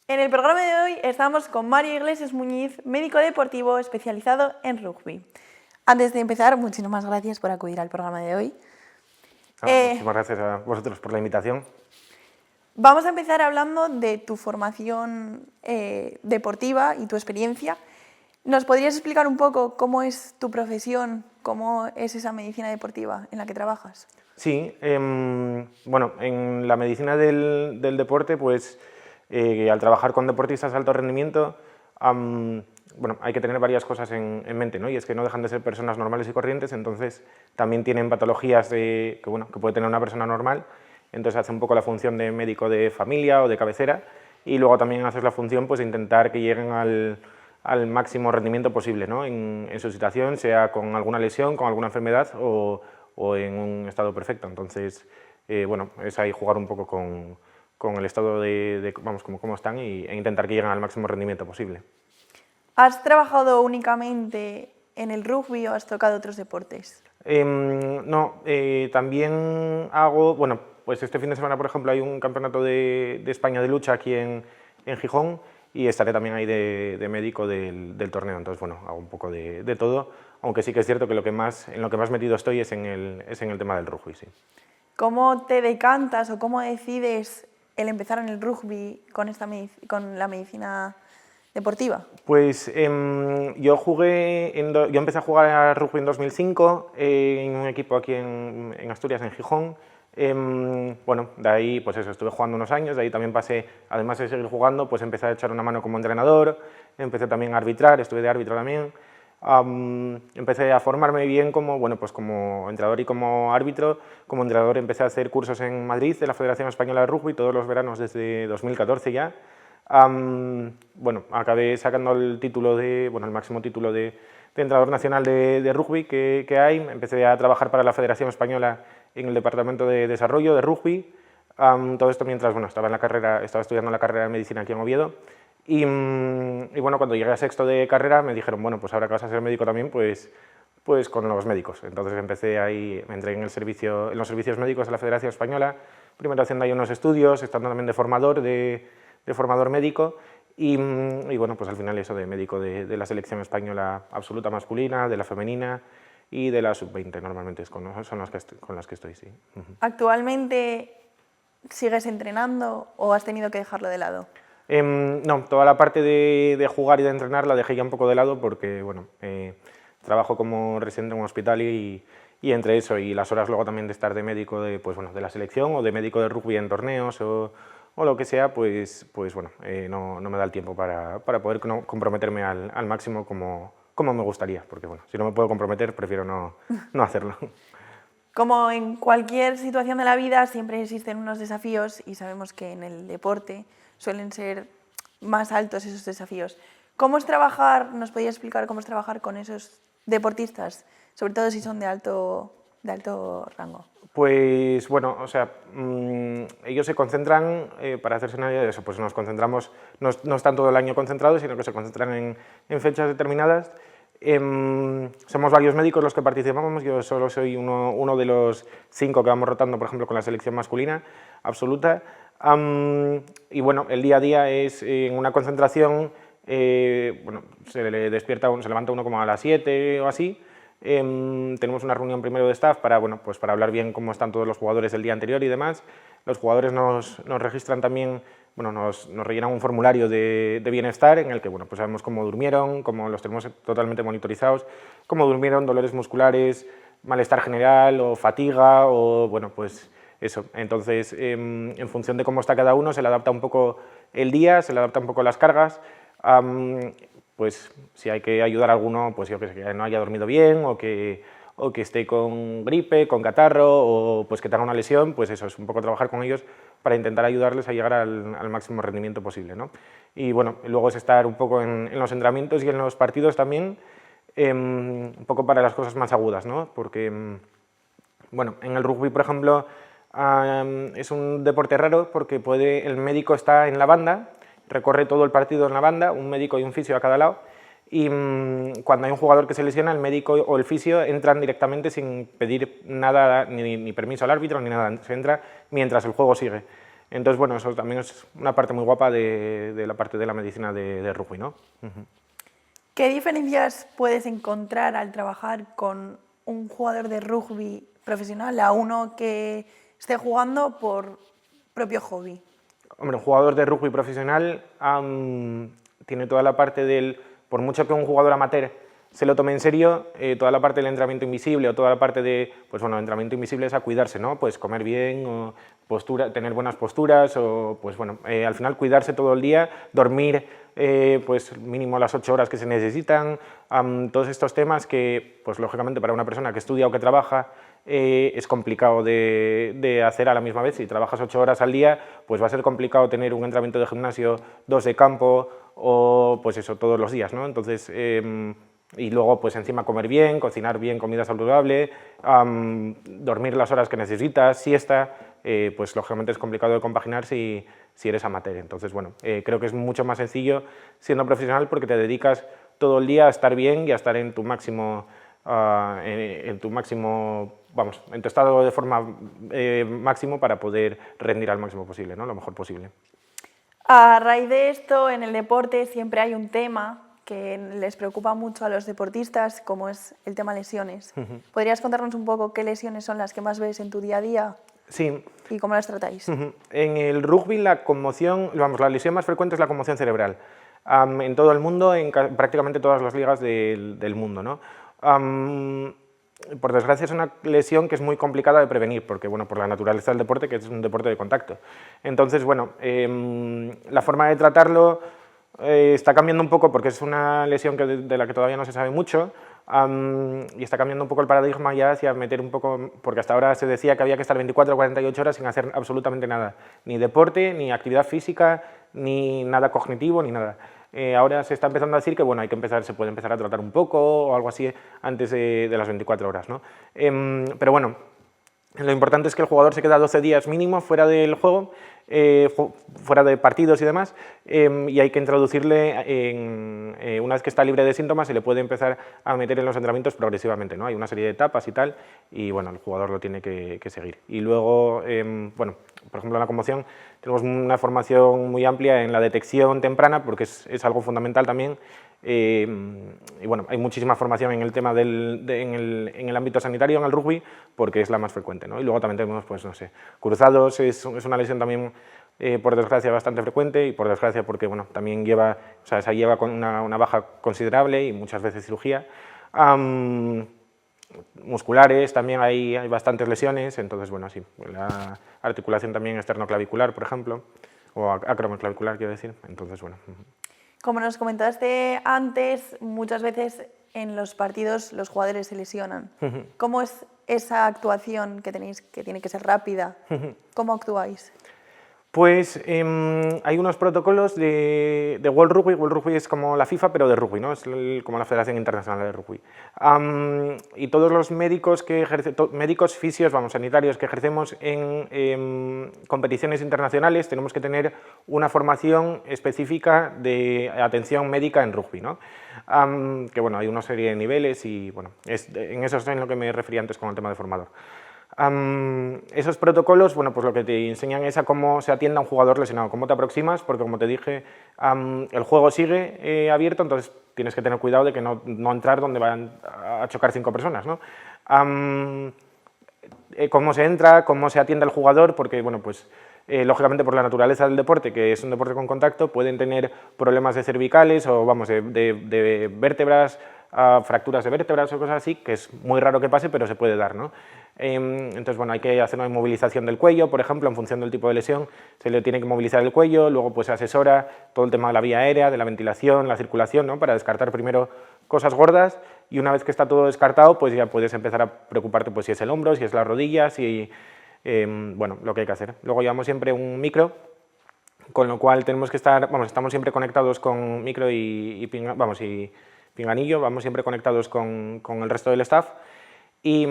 En el programa de hoy estamos con Mario Iglesias Muñiz, médico deportivo especializado en rugby. Antes de empezar, muchísimas gracias por acudir al programa de hoy. Muchísimas gracias a vosotros por la invitación. Vamos a empezar hablando de tu formación deportiva y tu experiencia. ¿Nos podrías explicar un poco cómo es tu profesión, cómo es esa medicina deportiva en la que trabajas? Sí, bueno, en la medicina del deporte, pues al trabajar con deportistas de alto rendimiento, bueno, hay que tener varias cosas en mente, ¿no? Y es que no dejan de ser personas normales y corrientes, entonces también tienen patologías que puede tener una persona normal, entonces hace un poco la función de médico de familia o de cabecera, y luego también haces la función pues, de intentar que lleguen al máximo rendimiento posible, ¿no? en su situación, sea con alguna lesión, con alguna enfermedad o en un estado perfecto. Entonces, bueno, es ahí jugar un poco con el estado vamos, cómo están e intentar que lleguen al máximo rendimiento posible. ¿Has trabajado únicamente en el rugby o has tocado otros deportes? No, también hago, bueno, pues este fin de semana, por ejemplo, hay un campeonato de España de lucha aquí en Gijón y estaré también ahí de médico del torneo, entonces, bueno, hago un poco de todo, aunque sí que es cierto que en lo que más metido estoy es en el tema del rugby, sí. ¿Cómo te decantas o cómo decides el empezar en el rugby con la medicina deportiva? Pues yo empecé a jugar a rugby en 2005 en un equipo aquí en Asturias, en Gijón. Bueno, de ahí pues eso, estuve jugando unos años, de ahí también pasé, además de seguir jugando, pues empecé a echar una mano como entrenador, empecé también a arbitrar, estuve de árbitro también. Empecé a formarme bien pues como entrenador y como árbitro. Como entrenador empecé a hacer cursos en Madrid de la Federación Española de Rugby todos los veranos desde 2014 ya. Bueno, acabé sacando el título el máximo título de entrenador nacional de rugby que hay. Empecé a trabajar para la Federación Española en el Departamento de Desarrollo de Rugby. Todo esto mientras estaba estudiando la carrera de medicina aquí en Oviedo. Y bueno, cuando llegué a sexto de carrera me dijeron, bueno, pues ahora que vas a ser médico también, pues con los médicos. Entonces me entré en los servicios médicos de la Federación Española, primero haciendo ahí unos estudios, estando también de formador médico y bueno, pues al final eso de médico de la selección española absoluta masculina, de la femenina y de la sub-20 normalmente son con las que estoy, sí. ¿Actualmente sigues entrenando o has tenido que dejarlo de lado? No, toda la parte de jugar y de entrenar la dejé ya un poco de lado porque, bueno, trabajo como residente en un hospital y entre eso y las horas luego también de estar de médico de la selección o de médico de rugby en torneos o lo que sea, pues bueno, no me da el tiempo para poder comprometerme al máximo como me gustaría, porque bueno, si no me puedo comprometer prefiero no hacerlo. Como en cualquier situación de la vida, siempre existen unos desafíos y sabemos que en el deporte suelen ser más altos esos desafíos. ¿Cómo es trabajar? ¿Nos podías explicar cómo es trabajar con esos deportistas, sobre todo si son de alto rango? Pues bueno, o sea, ellos se concentran, para hacerse una idea de eso, pues nos concentramos, no están todo el año concentrados, sino que se concentran en fechas determinadas. Somos varios médicos los que participamos, yo solo soy uno de los 5 que vamos rotando, por ejemplo, con la selección masculina absoluta. Y bueno, el día a día es en una concentración, bueno, se levanta uno como a las 7 o así. Tenemos una reunión primero de staff para hablar bien cómo están todos los jugadores el día anterior y demás. Los jugadores nos registran también, nos rellenan un formulario de bienestar en el que pues sabemos cómo durmieron, cómo los tenemos totalmente monitorizados, cómo durmieron, dolores musculares, malestar general o fatiga o pues eso. Entonces, en función de cómo está cada uno, se le adapta un poco el día, se le adapta un poco las cargas. Pues si hay que ayudar a alguno, pues yo que sé, que no haya dormido bien o que esté con gripe, con catarro o pues que tenga una lesión, pues eso, es un poco trabajar con ellos para intentar ayudarles a llegar al máximo rendimiento posible, ¿no? Y bueno, luego es estar un poco en los entrenamientos y en los partidos también, un poco para las cosas más agudas, ¿no? Porque, bueno, en el rugby, por ejemplo, es un deporte raro porque el médico está en la banda, recorre todo el partido en la banda, un médico y un fisio a cada lado, y cuando hay un jugador que se lesiona, el médico o el fisio entran directamente sin pedir nada, ni permiso al árbitro, ni nada, se entra mientras el juego sigue. Entonces, bueno, eso también es una parte muy guapa de la parte de la medicina de rugby, ¿no? ¿Qué diferencias puedes encontrar al trabajar con un jugador de rugby profesional a uno que esté jugando por propio hobby? Hombre, un jugador de rugby profesional tiene toda la parte del... Por mucho que un jugador amateur se lo tome en serio, toda la parte del entrenamiento invisible o toda la parte de... Pues bueno, entrenamiento invisible es a cuidarse, ¿no? Pues comer bien o tener buenas posturas o, pues bueno, al final cuidarse todo el día, dormir pues mínimo las 8 horas que se necesitan, todos estos temas que, pues lógicamente para una persona que estudia o que trabaja, es complicado de hacer a la misma vez. Si trabajas 8 horas al día, pues va a ser complicado tener un entrenamiento de gimnasio, 2 de campo o pues eso, todos los días, ¿no? Entonces, y luego pues encima comer bien, cocinar bien, comida saludable, dormir las horas que necesitas, siesta, pues lógicamente es complicado de compaginar si eres amateur. Entonces, bueno, creo que es mucho más sencillo siendo profesional porque te dedicas todo el día a estar bien y a estar en tu máximo... vamos, en tu estado de forma máximo para poder rendir al máximo posible, ¿no? Lo mejor posible. A raíz de esto, en el deporte siempre hay un tema que les preocupa mucho a los deportistas, como es el tema lesiones. ¿Podrías contarnos un poco qué lesiones son las que más ves en tu día a día? Sí. ¿Y cómo las tratáis? En el rugby la conmoción, vamos, la lesión más frecuente es la conmoción cerebral. En todo el mundo, en prácticamente todas las ligas del mundo, ¿no? Por desgracia es una lesión que es muy complicada de prevenir, porque bueno, por la naturaleza del deporte, que es un deporte de contacto. Entonces, bueno, la forma de tratarlo está cambiando un poco porque es una lesión de la que todavía no se sabe mucho, y está cambiando un poco el paradigma ya hacia meter un poco, porque hasta ahora se decía que había que estar 24 o 48 horas sin hacer absolutamente nada, ni deporte, ni actividad física, ni nada cognitivo, ni nada. Ahora se está empezando a decir que bueno, se puede empezar a tratar un poco o algo así antes de las 24 horas, ¿no? Pero bueno, lo importante es que el jugador se queda 12 días mínimo fuera del juego, fuera de partidos y demás, y hay que introducirle, una vez que está libre de síntomas, se le puede empezar a meter en los entrenamientos progresivamente, ¿no? Hay una serie de etapas y tal, y bueno, el jugador lo tiene que seguir. Y luego, bueno, por ejemplo, en la conmoción tenemos una formación muy amplia en la detección temprana, porque es algo fundamental también. Y bueno, hay muchísima formación en el tema en el ámbito sanitario, en el rugby, porque es la más frecuente, ¿no? Y luego también tenemos, pues no sé, cruzados, es una lesión también, por desgracia, bastante frecuente, y por desgracia porque, bueno, también lleva, o sea, esa lleva con una baja considerable y muchas veces cirugía. Musculares, también hay bastantes lesiones, entonces, bueno, sí, la articulación también esternoclavicular, por ejemplo, o acromioclavicular, quiero decir, entonces, bueno. Como nos comentaste antes, muchas veces en los partidos los jugadores se lesionan. ¿Cómo es esa actuación que tenéis, que tiene que ser rápida? ¿Cómo actuáis? Pues hay unos protocolos de World Rugby. World Rugby es como la FIFA, pero de rugby, ¿no? Es como la Federación Internacional de Rugby. Y todos los médicos médicos, fisios, vamos, sanitarios que ejercemos en competiciones internacionales, tenemos que tener una formación específica de atención médica en rugby, ¿no? Que bueno, hay una serie de niveles y bueno, en eso es en lo que me refería antes con el tema de formador. Esos protocolos, bueno, pues lo que te enseñan es a cómo se atiende a un jugador lesionado, cómo te aproximas, porque como te dije, el juego sigue abierto, entonces tienes que tener cuidado de que no entrar donde van a chocar 5 personas, ¿no? Cómo se entra, cómo se atiende al jugador, porque, bueno, pues lógicamente por la naturaleza del deporte, que es un deporte con contacto, pueden tener problemas de cervicales o, vamos, de vértebras, fracturas de vértebras o cosas así, que es muy raro que pase, pero se puede dar, ¿no? Entonces, bueno, hay que hacer una inmovilización del cuello, por ejemplo, en función del tipo de lesión, se le tiene que movilizar el cuello, luego pues se asesora todo el tema de la vía aérea, de la ventilación, la circulación, ¿no? Para descartar primero cosas gordas y una vez que está todo descartado, pues ya puedes empezar a preocuparte pues si es el hombro, si es la rodilla, si, bueno, lo que hay que hacer. Luego llevamos siempre un micro, con lo cual tenemos que estar, vamos, estamos siempre conectados con micro y pinganillo, vamos siempre conectados con el resto del staff. Y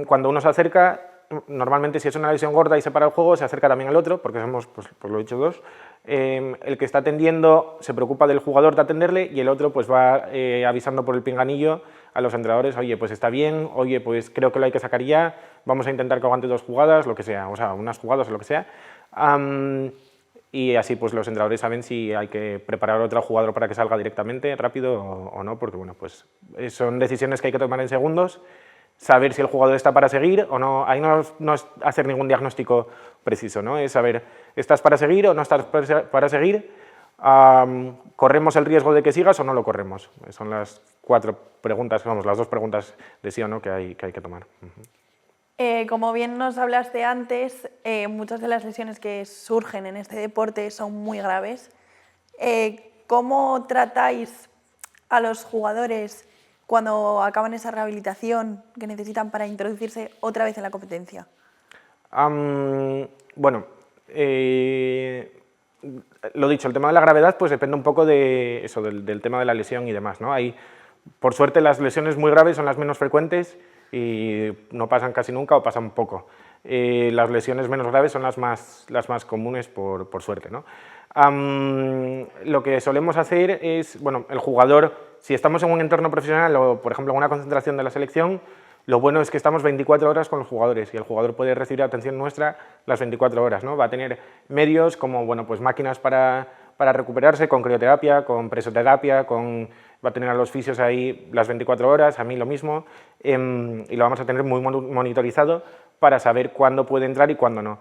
cuando uno se acerca, normalmente si es una lesión gorda y se para el juego, se acerca también al otro, porque somos, pues lo he dicho, dos. El que está atendiendo se preocupa del jugador de atenderle y el otro pues va avisando por el pinganillo a los entrenadores, oye, pues está bien, oye, pues creo que lo hay que sacar ya, vamos a intentar que aguante 2 jugadas, lo que sea, o sea, unas jugadas o lo que sea. Y así pues los entrenadores saben si hay que preparar otro jugador para que salga directamente, rápido o no, porque bueno, pues son decisiones que hay que tomar en segundos, saber si el jugador está para seguir o no, ahí no es hacer ningún diagnóstico preciso, ¿no? Es saber, ¿estás para seguir o no estás para seguir? ¿Corremos el riesgo de que sigas o no lo corremos? Son las 4 preguntas, vamos, las 2 preguntas de sí o no que hay que tomar. Como bien nos hablaste antes, muchas de las lesiones que surgen en este deporte son muy graves. ¿Cómo tratáis a los jugadores cuando acaban esa rehabilitación que necesitan para introducirse otra vez en la competencia? Bueno, lo dicho, el tema de la gravedad pues depende un poco de eso, del tema de la lesión y demás, ¿no? Por suerte las lesiones muy graves son las menos frecuentes y no pasan casi nunca o pasan poco. Las lesiones menos graves son las más comunes por suerte, ¿no? Lo que solemos hacer es, bueno, el jugador, si estamos en un entorno profesional o por ejemplo en una concentración de la selección, lo bueno es que estamos 24 horas con los jugadores y el jugador puede recibir atención nuestra las 24 horas, ¿no? Va a tener medios como, bueno, pues máquinas para recuperarse, con crioterapia, con presoterapia, va a tener a los fisios ahí las 24 horas, a mí lo mismo, y lo vamos a tener muy monitorizado para saber cuándo puede entrar y cuándo no.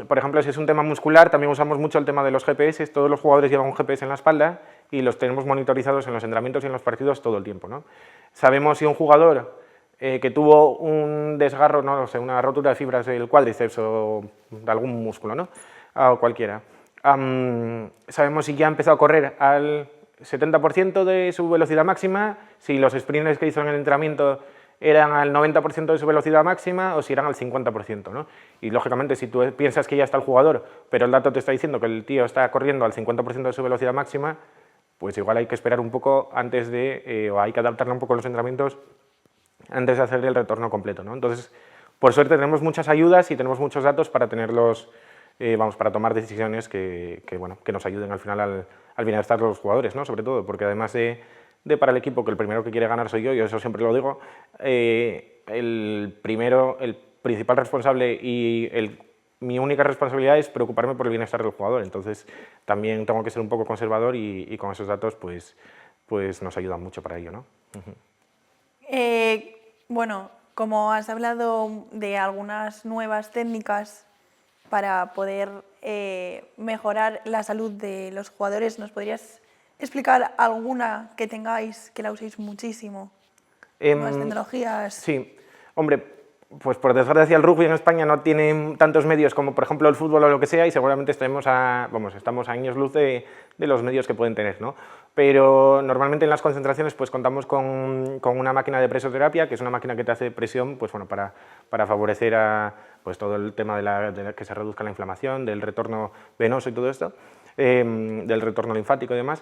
Por ejemplo, si es un tema muscular, también usamos mucho el tema de los GPS, todos los jugadores llevan un GPS en la espalda y los tenemos monitorizados en los entrenamientos y en los partidos todo el tiempo, ¿no? Sabemos si un jugador que tuvo un desgarro, no sé, una rotura de fibras del cuádriceps o de algún músculo, ¿no? O cualquiera. Sabemos si ya ha empezado a correr al 70% de su velocidad máxima, si los sprints que hizo en el entrenamiento eran al 90% de su velocidad máxima o si eran al 50%, ¿no? Y lógicamente si tú piensas que ya está el jugador, pero el dato te está diciendo que el tío está corriendo al 50% de su velocidad máxima, pues igual hay que esperar un poco antes de, o hay que adaptarle un poco los entrenamientos antes de hacer el retorno completo, ¿no? Entonces, por suerte tenemos muchas ayudas y tenemos muchos datos para tenerlos, para tomar decisiones que nos ayuden al final al bienestar de los jugadores, ¿no? Sobre todo, porque además de para el equipo, que el primero que quiere ganar soy yo eso siempre lo digo, el principal responsable y mi única responsabilidad es preocuparme por el bienestar del jugador, entonces también tengo que ser un poco conservador y con esos datos pues nos ayudan mucho para ello, ¿no? Bueno, como has hablado de algunas nuevas técnicas para poder mejorar la salud de los jugadores, ¿nos podrías explicar alguna que tengáis, que la uséis muchísimo? ¿Nuevas tecnologías? Sí, hombre, pues por desgracia el rugby en España no tiene tantos medios como por ejemplo el fútbol o lo que sea y seguramente estamos a años luz de los medios que pueden tener, ¿no? Pero normalmente en las concentraciones pues contamos con una máquina de presoterapia, que es una máquina que te hace presión pues, bueno, para favorecer pues, todo el tema de que se reduzca la inflamación, del retorno venoso y todo esto, del retorno linfático y demás.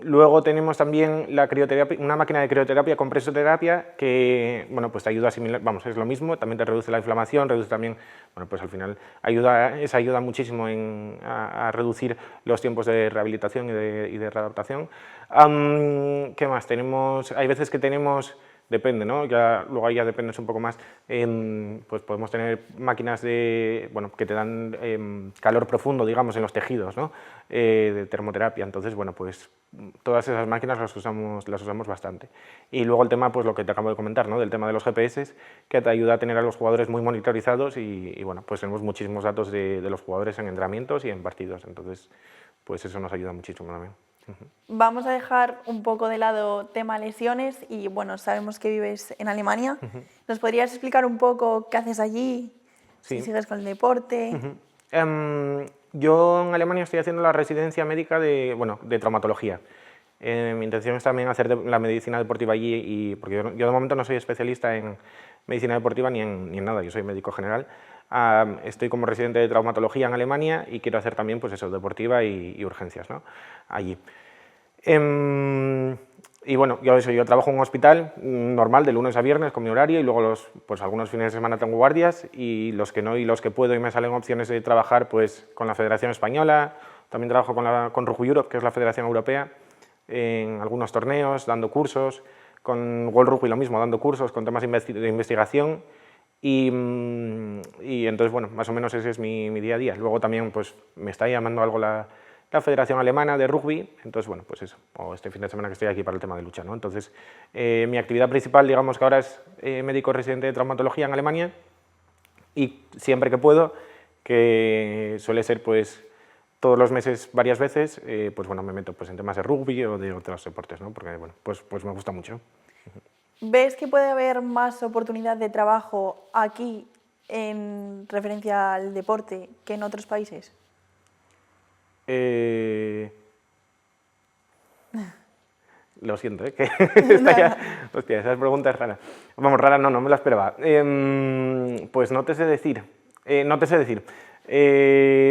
Luego tenemos también la crioterapia, una máquina de crioterapia con presoterapia que bueno, pues te ayuda a asimilar, es lo mismo, también te reduce la inflamación, reduce también, bueno, pues al final ayuda muchísimo a reducir los tiempos de rehabilitación y de readaptación. ¿Qué más? Hay veces que tenemos, depende, ¿no? Luego ahí ya dependes un poco más, pues podemos tener máquinas que te dan calor profundo, digamos, en los tejidos, ¿no? De termoterapia, entonces, bueno, pues todas esas máquinas las usamos bastante. Y luego el tema, pues lo que te acabo de comentar, ¿no? Del tema de los GPS, que te ayuda a tener a los jugadores muy monitorizados y bueno, pues tenemos muchísimos datos de los jugadores en entrenamientos y en partidos, entonces, pues eso nos ayuda muchísimo también. Vamos a dejar un poco de lado tema lesiones y bueno, sabemos que vives en Alemania. ¿Nos podrías explicar un poco qué haces allí? Sí. Si sigues con el deporte. Yo en Alemania estoy haciendo la residencia médica de traumatología. Mi intención es también hacer la medicina deportiva allí, porque yo de momento no soy especialista en medicina deportiva ni en nada, yo soy médico general. Estoy como residente de traumatología en Alemania y quiero hacer también pues eso, deportiva y urgencias, ¿no? Allí. Y bueno, yo trabajo en un hospital normal de lunes a viernes con mi horario y luego pues algunos fines de semana tengo guardias y los que no y los que puedo y me salen opciones de trabajar pues con la Federación Española, también trabajo con Rugby Europe, que es la Federación Europea, en algunos torneos, dando cursos, con World Rugby lo mismo, dando cursos con temas de investigación y entonces, bueno, más o menos ese es mi día a día. Luego también pues me está llamando algo la Federación Alemana de Rugby, entonces, bueno, pues eso, o este fin de semana que estoy aquí para el tema de lucha, ¿no? Entonces, mi actividad principal, digamos que ahora es médico residente de traumatología en Alemania y siempre que puedo, que suele ser pues todos los meses, varias veces, pues bueno, me meto pues en temas de rugby o de otros deportes, ¿no? Porque, bueno, pues me gusta mucho. ¿Ves que puede haber más oportunidad de trabajo aquí en referencia al deporte que en otros países? Lo siento, que está ya... Hostia, esas preguntas raras. Vamos, raras no me las esperaba. Pues no te sé decir.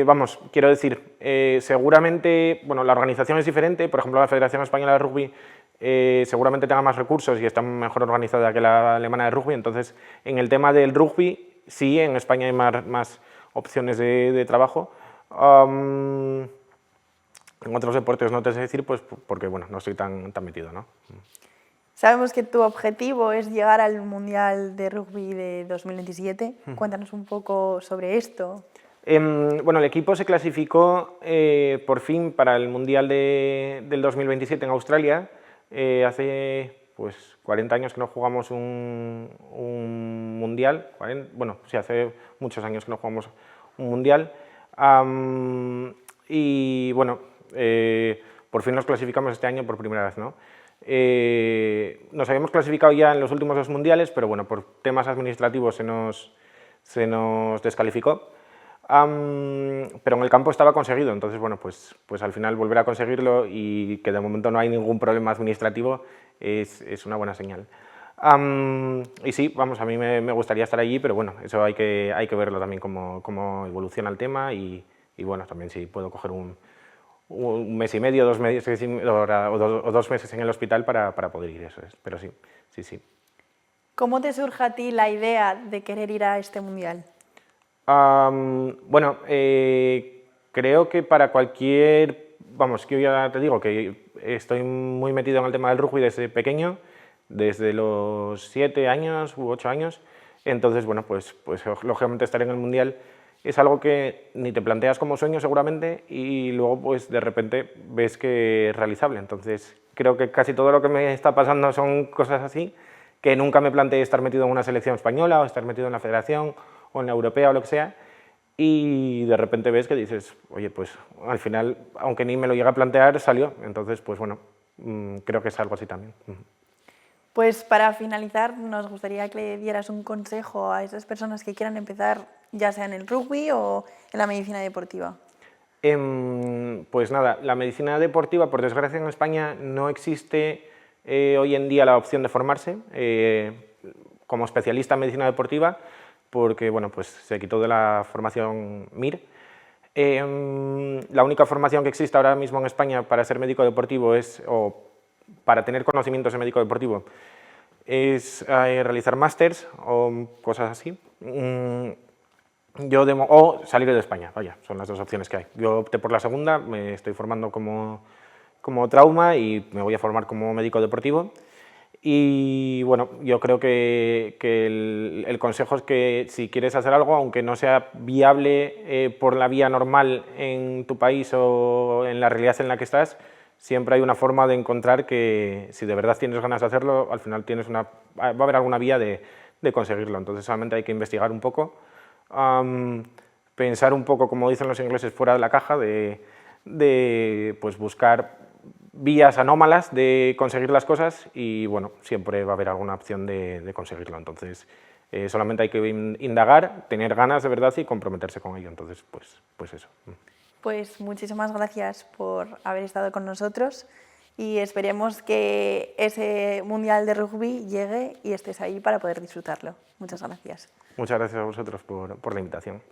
Vamos, quiero decir, seguramente, bueno, la organización es diferente. Por ejemplo, la Federación Española de Rugby seguramente tenga más recursos y está mejor organizada que la alemana de rugby. Entonces, en el tema del rugby, sí, en España hay más opciones de trabajo. En otros deportes no te sé decir, pues porque bueno, no estoy tan metido, ¿no? Sabemos que tu objetivo es llegar al Mundial de Rugby de 2027. Cuéntanos un poco sobre esto. Bueno, el equipo se clasificó por fin para el Mundial del 2027 en Australia. Hace pues 40 años que no jugamos un Mundial. Bueno, sí, hace muchos años que no jugamos un Mundial. Y bueno, por fin nos clasificamos este año por primera vez, ¿no? Nos habíamos clasificado ya en los últimos 2 mundiales, pero bueno, por temas administrativos se nos descalificó. Pero en el campo estaba conseguido, entonces bueno, pues al final volver a conseguirlo y que de momento no hay ningún problema administrativo es una buena señal. Y sí, vamos, a mí me gustaría estar allí, pero bueno, eso hay que verlo también cómo evoluciona el tema y bueno, también si puedo coger un mes y medio, 2 meses o 2 meses en el hospital para poder ir, eso es, pero sí. ¿Cómo te surge a ti la idea de querer ir a este mundial? Bueno, creo que para cualquier, vamos, que yo ya te digo que estoy muy metido en el tema del rugby desde pequeño, desde los 7 años u 8 años, entonces, bueno, pues lógicamente estar en el mundial es algo que ni te planteas como sueño seguramente y luego pues de repente ves que es realizable. Entonces creo que casi todo lo que me está pasando son cosas así, que nunca me planteé estar metido en una selección española o estar metido en la federación o en la europea o lo que sea, y de repente ves que dices, oye, pues al final, aunque ni me lo llegue a plantear, salió. Entonces, pues bueno, creo que es algo así también. Pues para finalizar, nos gustaría que le dieras un consejo a esas personas que quieran empezar, ya sea en el rugby o en la medicina deportiva. Pues nada, la medicina deportiva, por desgracia en España, no existe hoy en día la opción de formarse como especialista en medicina deportiva, porque bueno, pues se quitó de la formación MIR. La única formación que existe ahora mismo en España para ser médico deportivo o para tener conocimientos en médico deportivo es realizar másters o cosas así. O salir de España, vaya, son las 2 opciones que hay. Yo opté por la segunda, me estoy formando como trauma y me voy a formar como médico deportivo. Y bueno, yo creo que el consejo es que si quieres hacer algo, aunque no sea viable por la vía normal en tu país o en la realidad en la que estás, siempre hay una forma de encontrar que si de verdad tienes ganas de hacerlo, al final va a haber alguna vía de conseguirlo. Entonces solamente hay que investigar un poco, pensar un poco, como dicen los ingleses, fuera de la caja, de pues buscar vías anómalas de conseguir las cosas y bueno, siempre va a haber alguna opción de conseguirlo. Entonces solamente hay que indagar, tener ganas de verdad y comprometerse con ello. Entonces, pues eso. Pues muchísimas gracias por haber estado con nosotros y esperemos que ese Mundial de Rugby llegue y estés ahí para poder disfrutarlo. Muchas gracias. Muchas gracias a vosotros por la invitación.